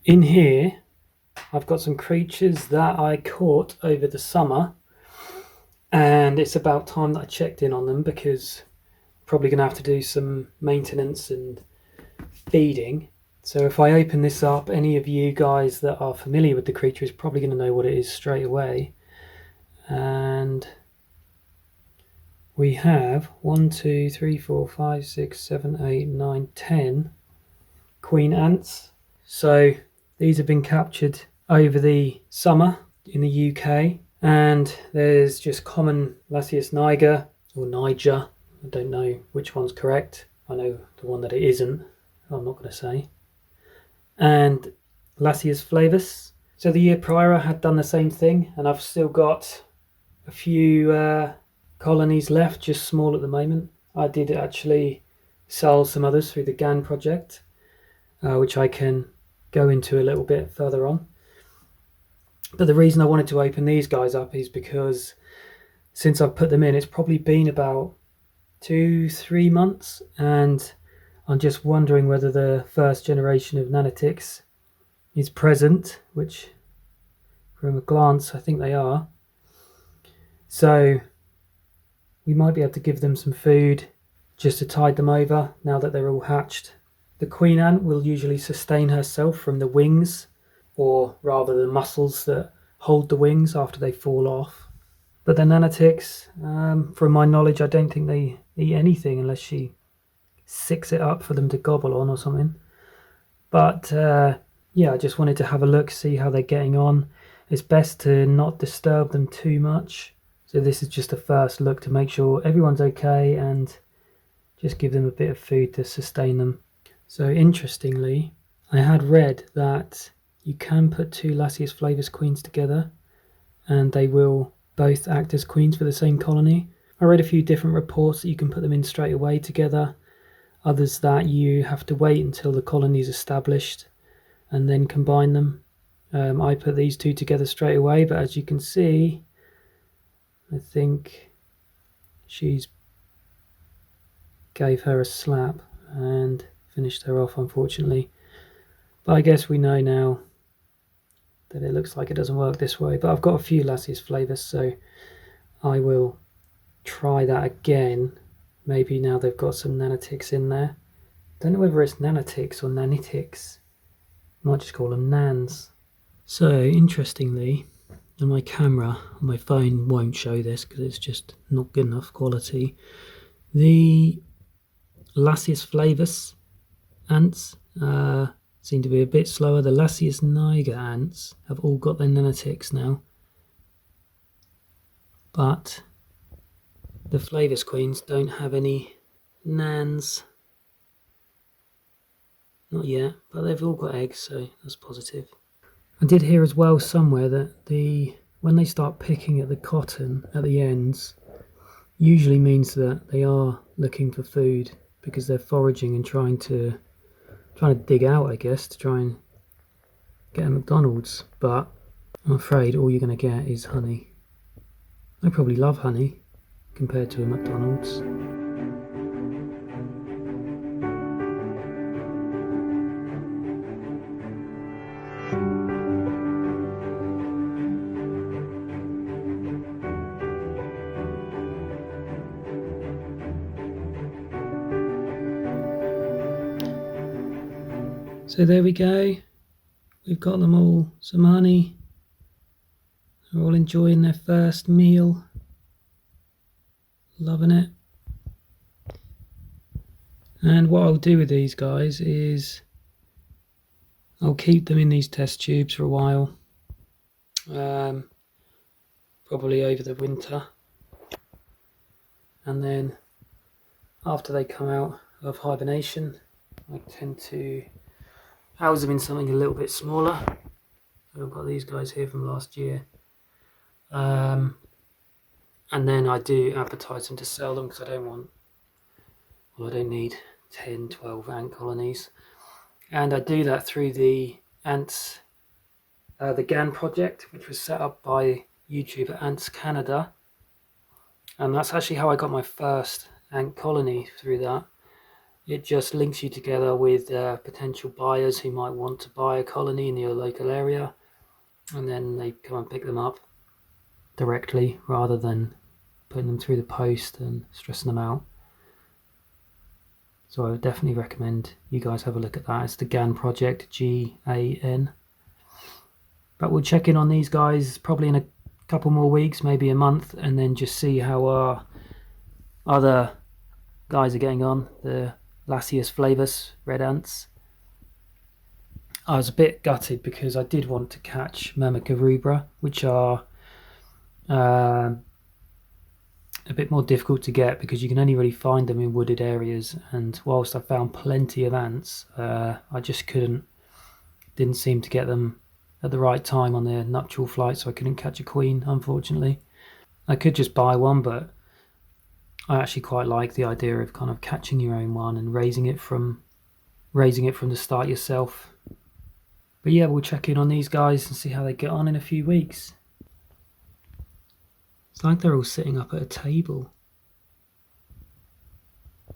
In here, I've got some creatures that I caught over the summer, and it's about time that I checked in on them because I'm probably going to have to do some maintenance and feeding. So if I open this up, any of you guys that are familiar with the creature is probably going to know what it is straight away. And we have 1, 2, 3, 4, 5, 6, 7, 8, 9, 10 queen ants. So these have been captured over the summer in the UK, and there's just common Lasius Niger or Niger. I don't know which one's correct. I know the one that it isn't. I'm not going to say. And Lasius Flavus. So the year prior I had done the same thing, and I've still got a few colonies left, just small at the moment. I did actually sell some others through the GAN project, which I can go into a little bit further on. But the reason I wanted to open these guys up is because since I've put them in, it's probably been about 2-3 months, and I'm just wondering whether the first generation of nanitics is present, which from a glance I think they are. So we might be able to give them some food just to tide them over now that they're all hatched. The queen ant will usually sustain herself from the wings, or rather the muscles that hold the wings after they fall off. But the nanitics, from my knowledge, I don't think they eat anything unless she sicks it up for them to gobble on or something. But yeah, I just wanted to have a look, see how they're getting on. It's best to not disturb them too much. So this is just a first look to make sure everyone's okay and just give them a bit of food to sustain them. So interestingly, I had read that you can put 2 Lasius Flavus queens together and they will both act as queens for the same colony. I read a few different reports that you can put them in straight away together, others that you have to wait until the colony is established and then combine them. I put these 2 together straight away, but as you can see, I think she's gave her a slap and finished her off, unfortunately. But I guess we know now that it looks like it doesn't work this way. But I've got a few Lasius Flavus, so I will try that again. Maybe now they've got some nanitics in there. Don't know whether it's nanitics or nanitics. I might just call them nans. So interestingly, and my camera on my phone won't show this because it's just not good enough quality. The Lasius Flavus ants seem to be a bit slower. The Lasius Niger ants have all got their nanitics now, but the Flavus queens don't have any nans. Not yet, but they've all got eggs, so that's positive. I did hear as well somewhere that when they start picking at the cotton at the ends, usually means that they are looking for food because they're foraging and trying to dig out, I guess, to try and get a McDonald's. But I'm afraid all you're going to get is honey. I probably love honey compared to a McDonald's. So there we go. We've got them all some honey. They're all enjoying their first meal. Loving it. And what I'll do with these guys is I'll keep them in these test tubes for a while. Probably over the winter. And then after they come out of hibernation, I tend to house them in something a little bit smaller. So I've got these guys here from last year. And then I do advertise them to sell them because I don't need 10, 12 ant colonies. And I do that through the ants, the GAN project, which was set up by YouTuber Ants Canada. And that's actually how I got my first ant colony, through that. It just links you together with potential buyers who might want to buy a colony in your local area, and then they come and pick them up directly rather than putting them through the post and stressing them out. So I would definitely recommend you guys have a look at that. It's the GAN project, GAN. But we'll check in on these guys probably in a couple more weeks, maybe a month, and then just see how our other guys are getting on, the Lasius Flavus red ants. I was a bit gutted because I did want to catch Myrmica rubra, which are a bit more difficult to get because you can only really find them in wooded areas, and whilst I found plenty of ants, I just didn't seem to get them at the right time on their nuptial flight, so I couldn't catch a queen, unfortunately. I could just buy one, but I actually quite like the idea of kind of catching your own one and raising it from the start yourself. But yeah, we'll check in on these guys and see how they get on in a few weeks. It's like they're all sitting up at a table.